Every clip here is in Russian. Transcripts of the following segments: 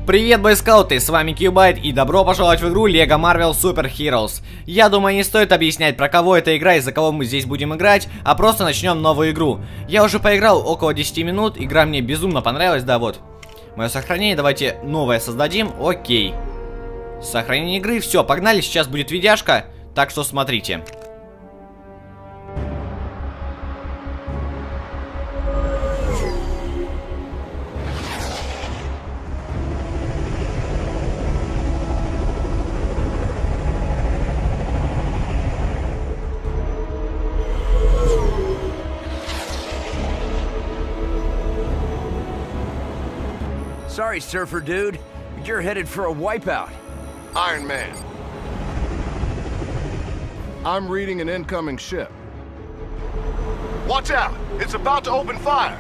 Привет, бойскауты, с вами Кьюбайт и добро пожаловать в игру LEGO Marvel Super Heroes. Я думаю, не стоит объяснять, про кого эта игра и за кого мы здесь будем играть, а просто начнем новую игру. Я уже поиграл около 10 минут, игра мне безумно понравилась, да вот. Мое сохранение, давайте новое создадим, окей. Сохранение игры, все, погнали, сейчас будет видяшка, так что смотрите. Sorry, surfer dude, but you're headed for a wipeout. Iron Man. I'm reading an incoming ship. Watch out! It's about to open fire!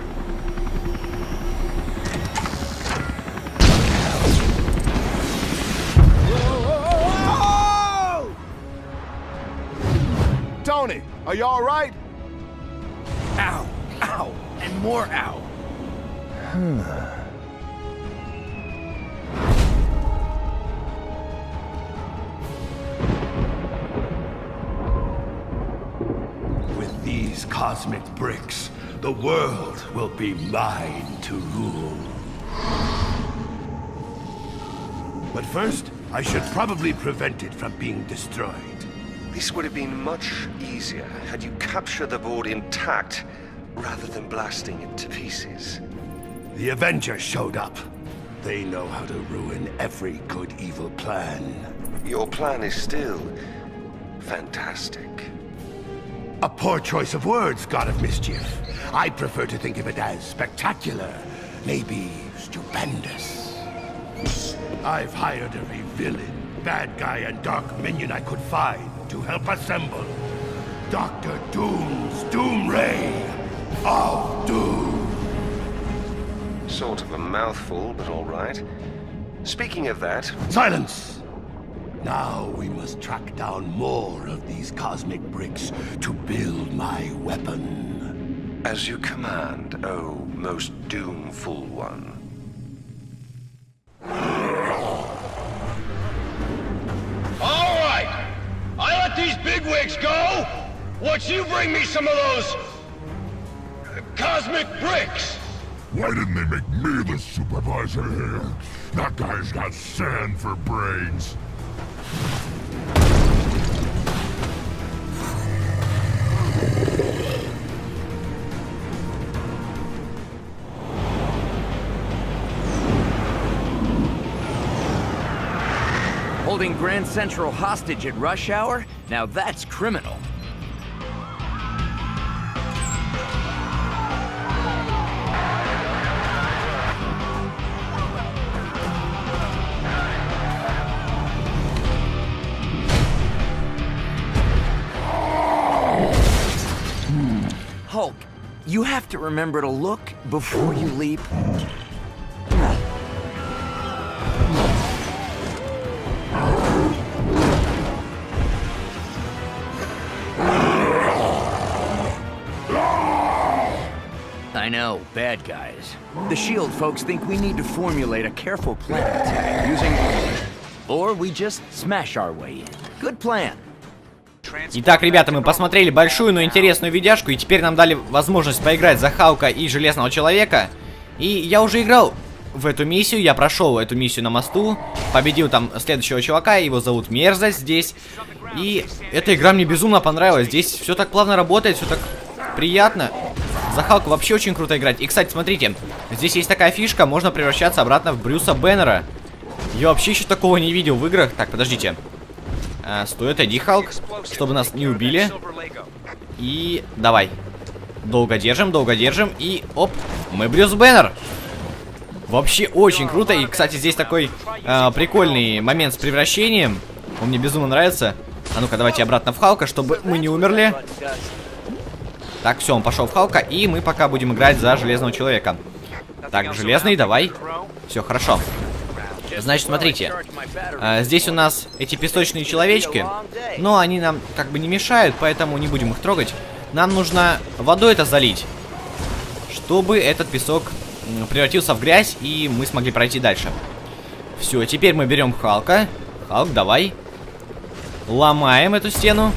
Whoa! Tony, are you all right? Ow, ow, and more ow. These cosmic bricks, the world will be mine to rule. But first, I should probably prevent it from being destroyed. This would have been much easier had you captured the board intact, rather than blasting it to pieces. The Avengers showed up. They know how to ruin every good evil plan. Your plan is still fantastic. A poor choice of words, God of Mischief. I prefer to think of it as spectacular, maybe stupendous. I've hired every villain, bad guy, and dark minion I could find to help assemble Dr. Doom's Doom Ray of Doom. Sort of a mouthful, but all right. Speaking of that... Silence! Now we must track down more of these cosmic bricks to build my weapon. As you command, oh most doomful one. All right! I let these bigwigs go! Once you bring me some of those... cosmic bricks! Why didn't they make me the supervisor here? That guy's got sand for brains. Holding Grand Central hostage at rush hour? Now that's criminal. Hulk, you have to remember to look before you leap. I know, bad guys. The SHIELD folks think we need to formulate a careful plan attack using... Or we just smash our way in. Good plan. Итак, ребята, мы посмотрели большую, но интересную видяшку, и теперь нам дали возможность поиграть за Халка и Железного Человека. И я уже играл в эту миссию. Я прошел эту миссию на мосту. Победил там следующего чувака. Его зовут Мерзость здесь. И эта игра мне безумно понравилась. Здесь все так плавно работает, все так приятно. За Халка вообще очень круто играть. И, кстати, смотрите, здесь есть такая фишка. Можно превращаться обратно в Брюса Беннера. Я вообще еще такого не видел в играх. Так, подождите. Стой, отойди, Халк, чтобы нас не убили. И давай. Долго держим. И оп, мы Брюс Беннер. Вообще очень круто. И, кстати, здесь такой прикольный момент с превращением. Он мне безумно нравится. А ну-ка, давайте обратно в Халка, чтобы мы не умерли. Так, все, он пошел в Халка. И мы пока будем играть за Железного Человека. Так, Железный, давай. Все, хорошо. Значит, смотрите. Здесь у нас эти песочные человечки. Но они нам как бы не мешают, поэтому не будем их трогать. Нам нужно водой это залить, чтобы этот песок превратился в грязь, и мы смогли пройти дальше. Все, теперь мы берем Халка. Халк, давай. Ломаем эту стену.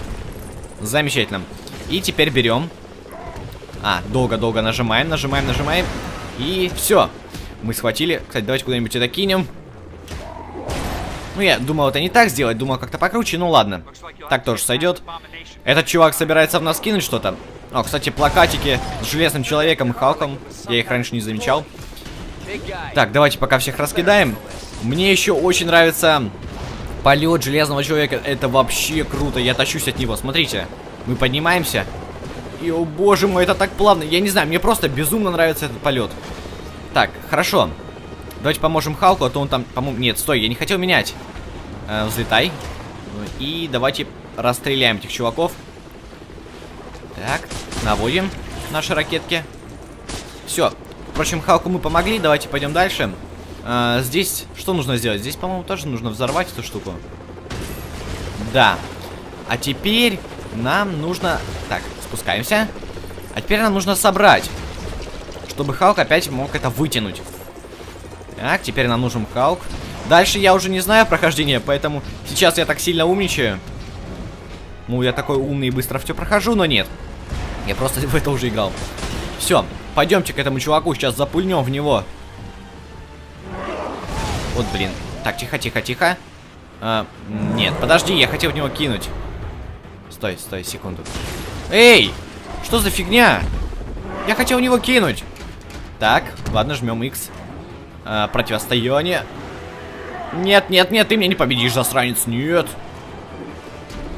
Замечательно. И теперь берем. Долго нажимаем. И все. Мы схватили. Кстати, давайте куда-нибудь это кинем. Ну, я думал это не так сделать, думал как-то покруче, ну ладно. Так тоже сойдет. Этот чувак собирается в нас кинуть что-то. О, кстати, плакатики с Железным Человеком и Халком. Я их раньше не замечал. Так, давайте пока всех раскидаем. Мне еще очень нравится полет Железного Человека. Это вообще круто, я тащусь от него. Смотрите, мы поднимаемся. И, о боже мой, это так плавно. Я не знаю, мне просто безумно нравится этот полет. Так, хорошо. Давайте поможем Халку, а то он там, по-моему... Нет, стой, я не хотел менять. Взлетай. И давайте расстреляем этих чуваков. Так, наводим наши ракетки. Все. Впрочем, Халку мы помогли, давайте пойдем дальше. Здесь что нужно сделать? Здесь, по-моему, тоже нужно взорвать эту штуку. Да. А теперь нам нужно... Так, спускаемся. А теперь нам нужно собрать, чтобы Халк опять мог это вытянуть. Так, теперь нам нужен Халк. Дальше я уже не знаю прохождения, поэтому сейчас я так сильно умничаю. Ну, я такой умный и быстро все прохожу, но нет. Я просто в это уже играл. Все, пойдемте к этому чуваку, сейчас запульнем в него. Вот, блин. Так, тихо. Нет, подожди, я хотел в него кинуть. Стой, секунду. Эй, что за фигня? Я хотел в него кинуть. Так, ладно, жмем X. Противостояние. Нет, ты меня не победишь, засранец, нет.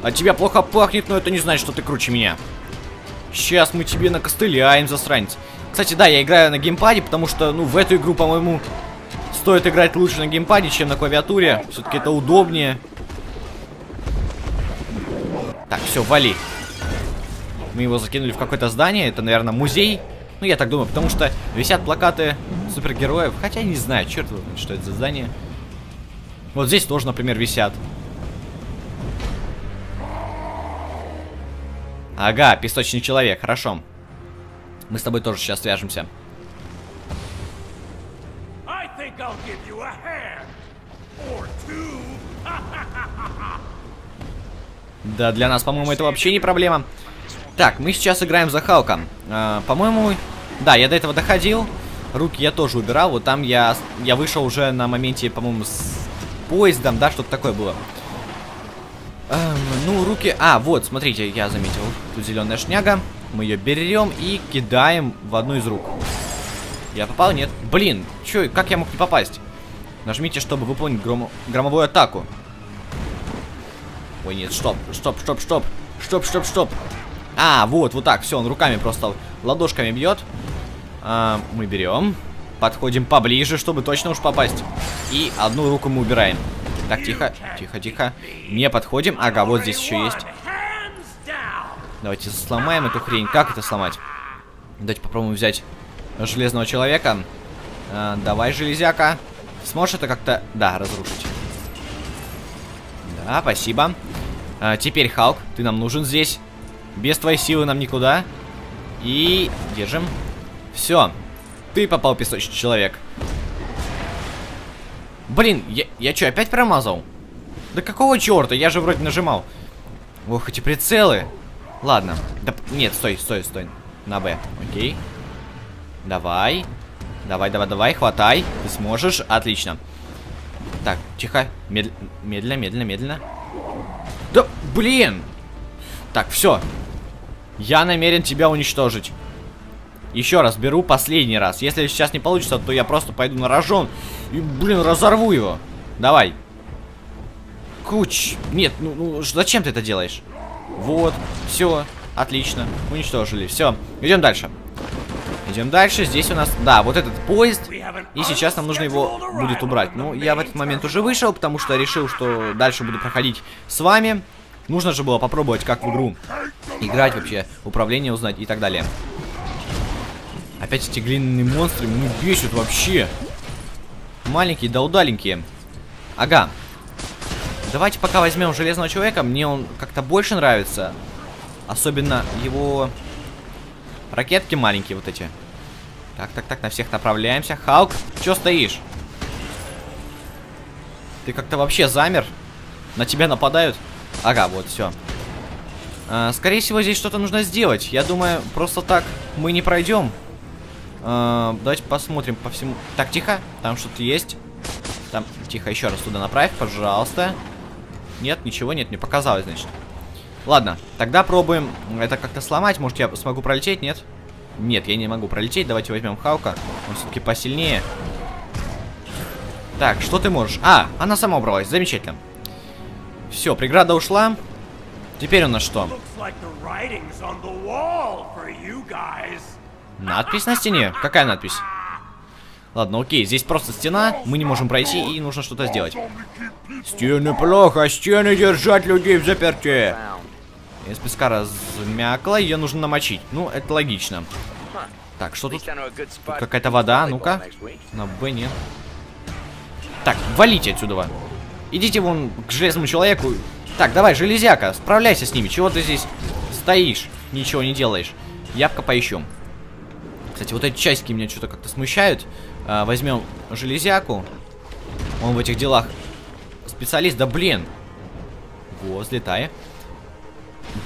От тебя плохо пахнет, но это не значит, что ты круче меня. Сейчас мы тебе накостыляем, засранец. Кстати, да, я играю на геймпаде, потому что, ну, в эту игру, по-моему, стоит играть лучше на геймпаде, чем на клавиатуре. Все-таки это удобнее. Так, все, вали. Мы его закинули в какое-то здание, это, наверное, музей. Ну, я так думаю, потому что висят плакаты супергероев. Хотя не знаю, черт его знает, что это за здание. Вот здесь тоже, например, висят. Ага, песочный человек, хорошо. Мы с тобой тоже сейчас свяжемся. Да, для нас, по-моему, это вообще не проблема. Так, мы сейчас играем за Халка. По-моему, да, я до этого доходил. Руки я тоже убирал. Вот там я вышел уже на моменте, по-моему, с поездом, да, что-то такое было. Ну, руки... вот, смотрите, я заметил. Тут зеленая шняга. Мы ее берем и кидаем в одну из рук. Я попал? Нет. Блин, чё, как я мог не попасть? Нажмите, чтобы выполнить громовую атаку. Ой, нет, стоп. Вот так, все, он руками просто ладошками бьет. Мы берем, подходим поближе, чтобы точно уж попасть. И одну руку мы убираем. Так, тихо. Не подходим. Ага, вот здесь еще есть. Давайте сломаем эту хрень. Как это сломать? Давайте попробуем взять Железного Человека. Давай, железяка. Сможешь это как-то, да, разрушить? Да, спасибо. Теперь, Халк, ты нам нужен здесь. Без твоей силы нам никуда. И держим. Все. Ты попал, песочный человек. Блин, я что, опять промазал? Да какого черта? Я же вроде нажимал. Ох, эти прицелы. Ладно. Да, нет, стой. На Б. Окей. Давай. Давай, давай, давай, хватай. Ты сможешь. Отлично. Так, тихо. Медленно, медленно, медленно. Да, блин! Так, все. Я намерен тебя уничтожить. Еще раз беру, последний раз. Если сейчас не получится, то я просто пойду на рожон и, блин, разорву его. Давай. Куч. Нет, ну зачем ты это делаешь? Вот, все, отлично. Уничтожили. Все, идем дальше. Идем дальше. Здесь у нас, да, вот этот поезд. И сейчас нам нужно его будет убрать. Ну, я в этот момент уже вышел, потому что решил, что дальше буду проходить с вами. Нужно же было попробовать, как в игру играть вообще, управление узнать и так далее. Опять эти глиняные монстры меня бесят вообще. Маленькие, да удаленькие. Ага. Давайте пока возьмем Железного Человека. Мне он как-то больше нравится. Особенно его ракетки маленькие вот эти. Так, так, так, на всех направляемся. Халк, чё стоишь? Ты как-то вообще замер? На тебя нападают? Ага, вот, все. Скорее всего, здесь что-то нужно сделать. Я думаю, просто так мы не пройдем. Давайте посмотрим по всему. Так, тихо, там что-то есть. Там, тихо, еще раз туда направь, пожалуйста. Нет, ничего нет, мне показалось, значит. Ладно, тогда пробуем это как-то сломать. Может, я смогу пролететь, нет? Нет, я не могу пролететь. Давайте возьмем Халка. Он все-таки посильнее. Так, что ты можешь? А, она сама убралась, замечательно. Все, преграда ушла. Теперь у нас что? Надпись на стене? Какая надпись? Ладно, окей, здесь просто стена, мы не можем пройти и нужно что-то сделать. Стены плохо, стены держать людей в заперти. Из песка размякла, ее нужно намочить. Ну, это логично. Так, что тут? Тут какая-то вода, ну-ка. На Б нет. Так, валите отсюда. Идите вон к Железному Человеку. Так, давай, Железяка, справляйся с ними. Чего ты здесь стоишь, ничего не делаешь? Ябка поищу. Кстати, вот эти часики меня что-то как-то смущают. Возьмем Железяку. Он в этих делах специалист. Да блин. Вот, взлетай.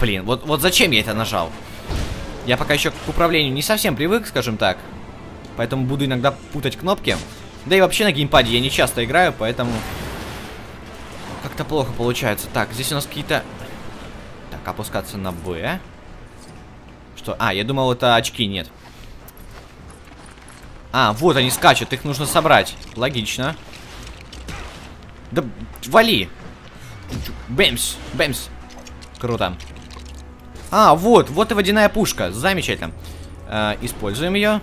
Блин, вот зачем я это нажал? Я пока еще к управлению не совсем привык, скажем так. Поэтому буду иногда путать кнопки. Да и вообще на геймпаде я не часто играю, поэтому как-то плохо получается. Так, здесь у нас какие-то... Так, опускаться на Б. Что? А, я думал, это очки, нет. А, вот они скачут, их нужно собрать. Логично. Да, вали. Бэмс, бэмс. Круто. А, вот и водяная пушка. Замечательно. Используем ее.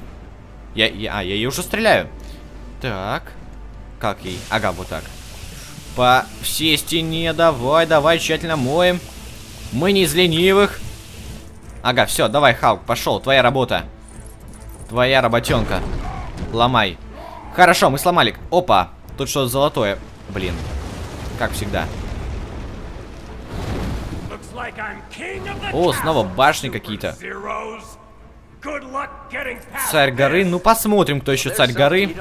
Я ее уже стреляю. Так. Как ей? Ага, вот так. По всей стене. Давай, давай, тщательно моем. Мы не из ленивых. Ага, все, давай, Халк, пошел. Твоя работа. Твоя работенка. Ломай. Хорошо, мы сломали. Опа, тут что-то золотое. Блин, как всегда. О, снова башни какие-то. Царь горы. Ну, посмотрим, кто еще царь горы.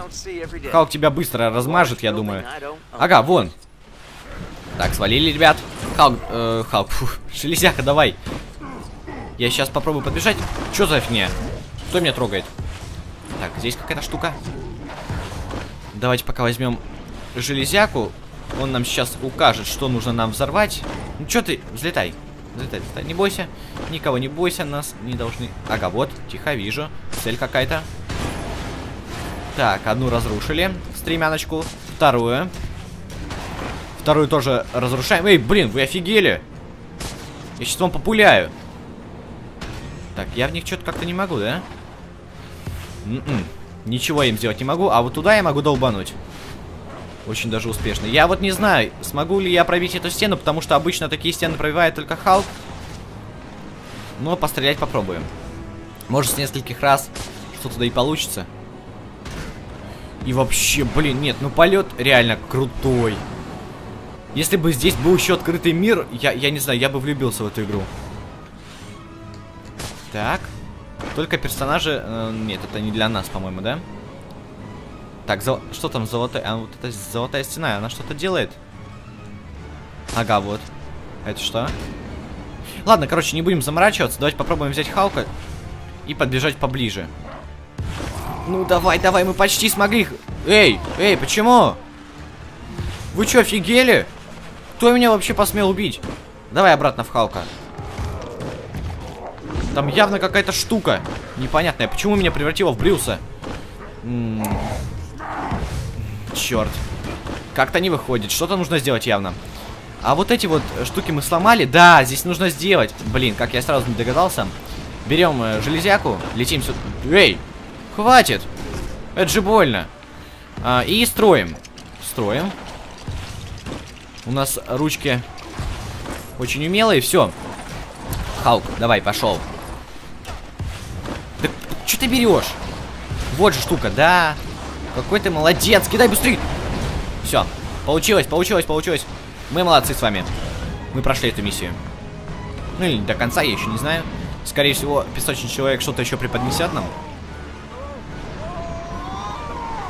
Халк тебя быстро размажет, я думаю. Ага, вон. Так, свалили, ребят. Халк, Железяка, давай. Я сейчас попробую подбежать. Что за фигня? Кто меня трогает? Так, здесь какая-то штука. Давайте пока возьмем Железяку. Он нам сейчас укажет, что нужно нам взорвать. Ну, что ты? Взлетай. Взлетай, взлетай. Не бойся. Никого не бойся, нас не должны... Ага, вот, тихо, вижу. Цель какая-то. Так, одну разрушили. Стремяночку. Вторую. Вторую тоже разрушаем. Эй, блин, вы офигели? Я сейчас вам популяю. Так, я в них что-то как-то не могу, да? Ничего им сделать не могу. А вот туда я могу долбануть. Очень даже успешно. Я вот не знаю, смогу ли я пробить эту стену, потому что обычно такие стены пробивает только Халк. Но пострелять попробуем. Может, с нескольких раз что-то да и получится. И вообще, блин, нет, ну полет реально крутой. Если бы здесь был еще открытый мир, я не знаю, я бы влюбился в эту игру. Так. Только персонажи... нет, это не для нас, по-моему, да? Так, что там золотая? А, вот эта золотая стена, она что-то делает? Ага, вот. Это что? Ладно, короче, не будем заморачиваться. Давайте попробуем взять Халка и подбежать поближе. Ну, давай, давай, мы почти смогли их. Эй, почему? Вы что, офигели? Кто меня вообще посмел убить? Давай обратно в Халка. Там явно какая-то штука непонятная. Почему меня превратило в Брюса? Черт. Как-то не выходит. Что-то нужно сделать явно. А вот эти вот штуки мы сломали. Да, здесь нужно сделать. Блин, как я сразу не догадался. Берем железяку, летим сюда. Эй, хватит. Это же больно. И строим. Строим. У нас ручки очень умелые. Все. Халк, давай, пошел. Да что ты берешь? Вот же штука, да. Какой ты молодец. Кидай быстрее. Все. Получилось. Мы молодцы с вами. Мы прошли эту миссию. Ну или до конца, я еще не знаю. Скорее всего, песочный человек что-то еще преподнесет нам.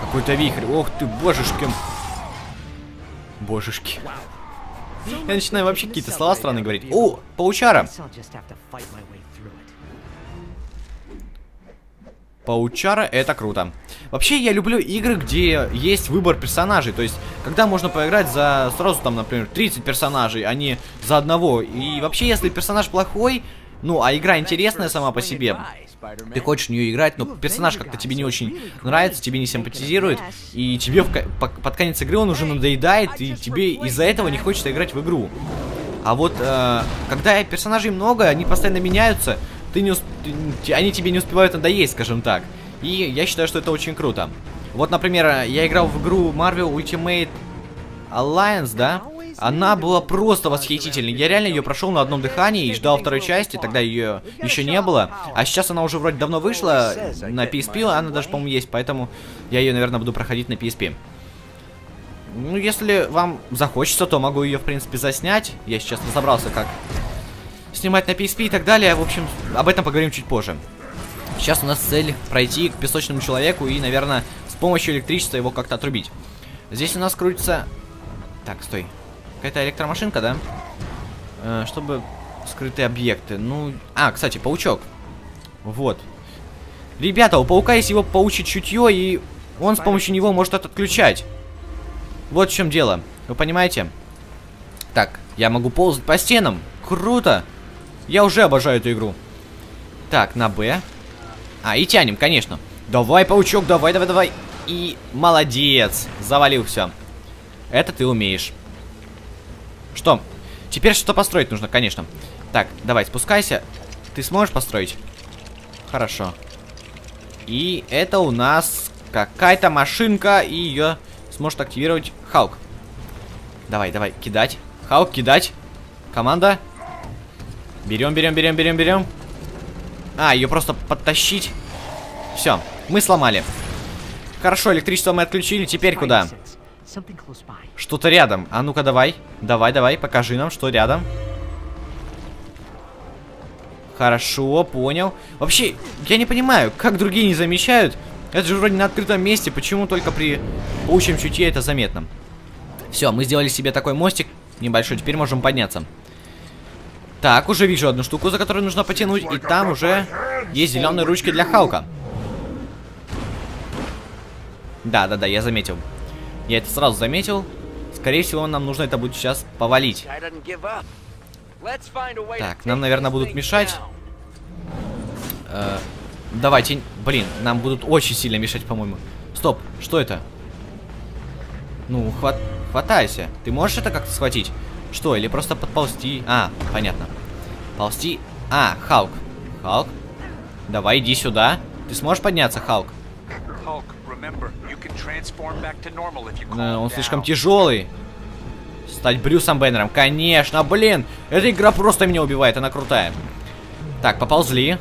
Какой-то вихрь. Ох ты, божешки. Божешки. Я начинаю вообще какие-то слова странные говорить. О, паучара. Паучара, это круто. Вообще, я люблю игры, где есть выбор персонажей. То есть, когда можно поиграть за сразу там, например, 30 персонажей, а не за одного. И вообще, если персонаж плохой, ну, а игра интересная сама по себе, ты хочешь в нее играть, но персонаж как-то тебе не очень нравится, тебе не симпатизирует, и тебе под конец игры он уже надоедает, и тебе из-за этого не хочется играть в игру. А вот, когда персонажей много, они постоянно меняются, они тебе не успевают надоесть, скажем так. И я считаю, что это очень круто. Вот, например, я играл в игру Marvel Ultimate Alliance, да? Она была просто восхитительной. Я реально ее прошел на одном дыхании и ждал второй части, тогда ее еще не было. А сейчас она уже вроде давно вышла на PSP, она даже, по-моему, есть, поэтому я ее, наверное, буду проходить на PSP. Ну, если вам захочется, то могу ее, в принципе, заснять. Я сейчас разобрался, как снимать на PSP и так далее. В общем, об этом поговорим чуть позже. Сейчас у нас цель пройти к песочному человеку и, наверное, с помощью электричества его как-то отрубить. Здесь у нас крутится... Так, стой. Какая-то электромашинка, да? Чтобы скрытые объекты. Ну... А, кстати, паучок. Вот. Ребята, у паука есть его паучье чутье, и он с помощью него может это отключать. Вот в чем дело. Вы понимаете? Так, я могу ползать по стенам. Круто! Я уже обожаю эту игру. Так, на Б. А, и тянем, конечно. Давай, паучок, давай, давай, давай. И молодец. Завалил все. Это ты умеешь. Что? Теперь что-то построить нужно, конечно. Так, давай, спускайся. Ты сможешь построить? Хорошо. И это у нас какая-то машинка, и ее сможет активировать Халк. Давай, давай, кидать. Халк, кидать. Команда. Берем, берем, берем, берем, берем. А, ее просто подтащить. Все, мы сломали. Хорошо, электричество мы отключили. Теперь куда? Что-то рядом. А ну-ка, давай. Давай, давай, покажи нам, что рядом. Хорошо, понял. Вообще, я не понимаю, как другие не замечают. Это же вроде на открытом месте. Почему только при паучьем чутье это заметно? Все, мы сделали себе такой мостик небольшой. Теперь можем подняться. Так, уже вижу одну штуку, за которую нужно потянуть. И там уже есть зеленые ручки для Халка. Да, я заметил. Я это сразу заметил. Скорее всего, нам нужно это будет сейчас повалить. Так, нам, наверное, будут мешать. Давайте. Блин, нам будут очень сильно мешать, по-моему. Стоп, что это? Ну, хватайся. Ты можешь это как-то схватить? Что, или просто подползти? А, понятно. Ползти. А, Халк. Халк. Давай, иди сюда. Ты сможешь подняться, Халк? Он слишком тяжелый. Стать Брюсом Бэннером. Конечно, блин. Эта игра просто меня убивает, она крутая. Так, поползли.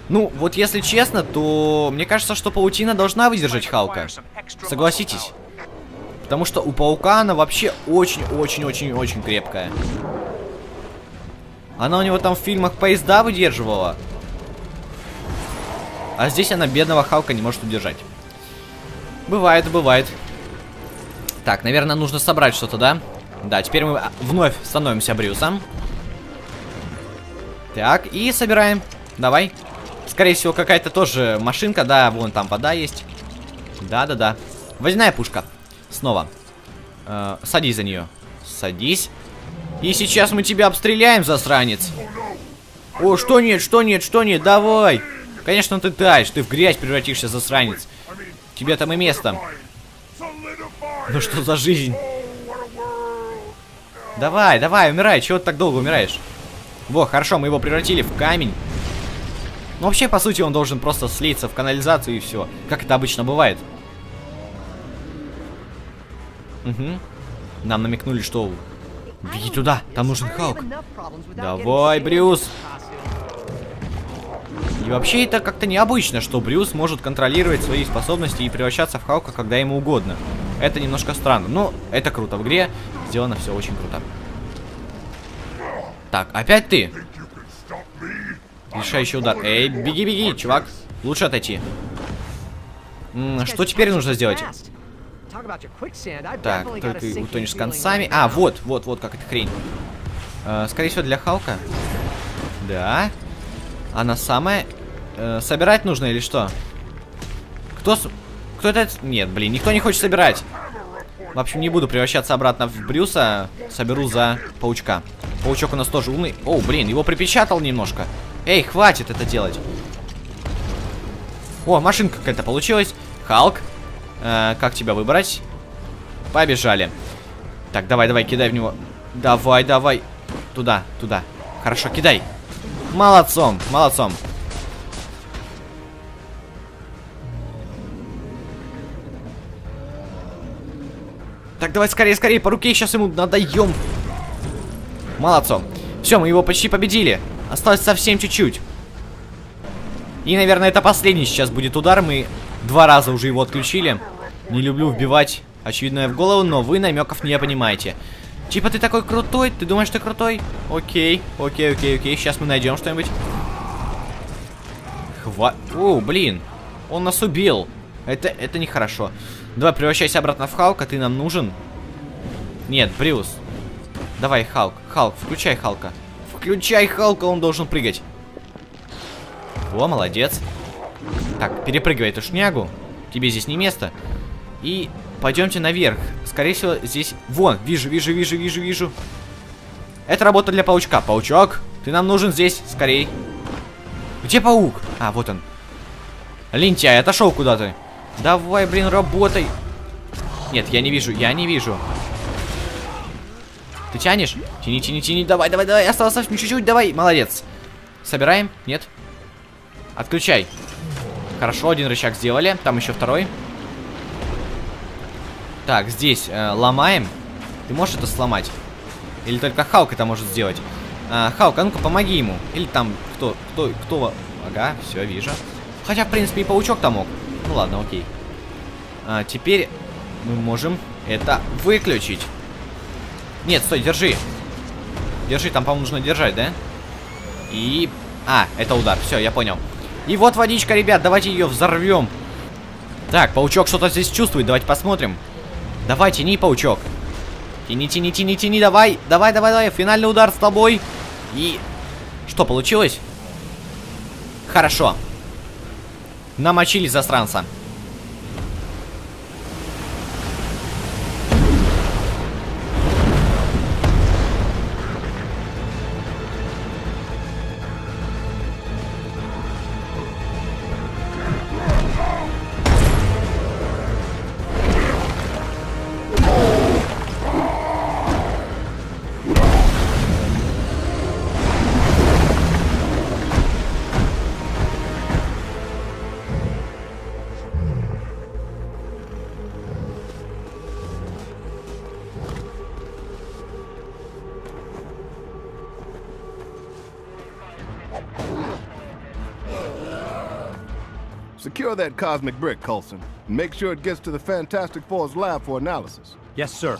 Ну, вот если честно, то мне кажется, что паутина должна выдержать Халка. Согласитесь. Потому что у паука она вообще очень-очень-очень-очень крепкая. Она у него там в фильмах поезда выдерживала. А здесь она бедного Халка не может удержать. Бывает, бывает. Так, наверное, нужно собрать что-то, да? Да, теперь мы вновь становимся Брюсом. Так, и собираем. Давай. Скорее всего, какая-то тоже машинка. Да, вон там вода есть. Да-да-да. Водяная пушка. Снова. Садись за нее. Садись. И сейчас мы тебя обстреляем, засранец. О, что нет, что нет, что нет, давай. Конечно, ты таешь, ты в грязь превратишься, засранец. Тебе там и место. Ну что за жизнь? Давай, давай, умирай, чего ты так долго умираешь? Во, хорошо, мы его превратили в камень. Ну, вообще, по сути, он должен просто слиться в канализацию и все. Как это обычно бывает. Угу. Нам намекнули, что... Беги туда, там нужен Халк. Давай, Брюс. И вообще это как-то необычно, что Брюс может контролировать свои способности и превращаться в Халка, когда ему угодно. Это немножко странно, но это круто. В игре сделано все очень круто. Так, опять ты. Решающий удар. Эй, беги, беги, чувак. Лучше отойти. Что теперь нужно сделать? Так, только утонешь с концами. А, вот как эта хрень. Скорее всего, для Халка. Да. Она самая... собирать нужно или что? Кто это? Нет, блин, никто не хочет собирать. В общем, не буду превращаться обратно в Брюса. Соберу за паучка. Паучок у нас тоже умный. О, блин, его припечатал немножко. Эй, хватит это делать. О, машинка какая-то получилась. Халк. Как тебя выбрать? Побежали. Так, давай, давай, кидай в него. Давай, давай. Туда, туда. Хорошо, кидай. Молодцом, молодцом. Так, давай скорее, скорее, по руке сейчас ему надаем. Молодцом. Все, мы его почти победили. Осталось совсем чуть-чуть. И, наверное, это последний сейчас будет удар. Мы 2 раза уже его отключили. Не люблю вбивать очевидное в голову, но вы намеков не понимаете. Типа ты такой крутой, ты думаешь, ты крутой? Окей, окей, окей, окей. Сейчас мы найдем что-нибудь. О, блин. Он нас убил. Это нехорошо. Давай, превращайся обратно в Халка, ты нам нужен. Нет, Брюс. Давай, Халк. Халк, включай Халка. Включай Халка, он должен прыгать. О, молодец. Так, перепрыгивай эту шнягу. Тебе здесь не место. И пойдемте наверх. Скорее всего, здесь... Вон, вижу. Это работа для паучка. Паучок, ты нам нужен здесь, скорей. Где паук? А, вот он. Лентяй, отошел куда-то. Давай, блин, работай. Нет, я не вижу. Ты тянешь? Тяни. Давай. Осталось совсем чуть-чуть, давай. Молодец. Собираем? Нет? Отключай. Хорошо, один рычаг сделали. Там еще второй. Так, здесь ломаем. Ты можешь это сломать? Или только Халк это может сделать? Халк, а ну-ка помоги ему. Или там кто? Ага, все, вижу. Хотя, в принципе, и паучок там мог. Ну ладно, окей. Теперь мы можем это выключить. Нет, стой, держи. Держи, там, по-моему, нужно держать, да? И... это удар, все, я понял. И вот водичка, ребят, давайте ее взорвем. Так, паучок что-то здесь чувствует, давайте посмотрим. Давай, тяни, паучок. Тяни, давай. Давай, финальный удар с тобой. И... Что, получилось? Хорошо. Намочили засранца. Secure that cosmic brick, Coulson. And make sure it gets to the Fantastic Four's lab for analysis. Yes, sir.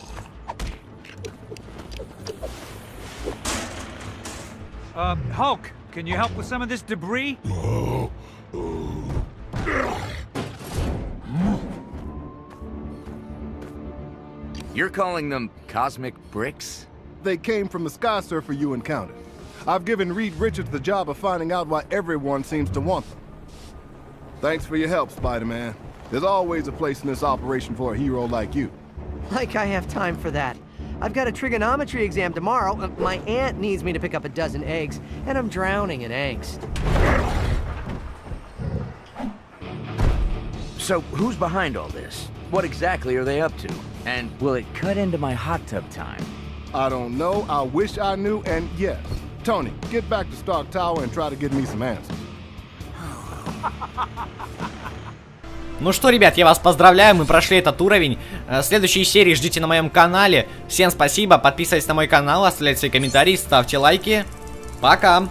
Hulk, can you help with some of this debris? You're calling them cosmic bricks? They came from the Sky Surfer you encountered. I've given Reed Richards the job of finding out why everyone seems to want them. Thanks for your help, Spider-Man. There's always a place in this operation for a hero like you. Like I have time for that. I've got a trigonometry exam tomorrow. My aunt needs me to pick up a dozen eggs, and I'm drowning in angst. So, who's behind all this? What exactly are they up to? And will it cut into my hot tub time? I don't know, I wish I knew, and yes. Tony, get back to Stark Tower and try to get me some answers. Ну что, ребят, я вас поздравляю, мы прошли этот уровень. Следующие серии ждите на моем канале. Всем спасибо, подписывайтесь на мой канал, оставляйте свои комментарии, ставьте лайки. Пока!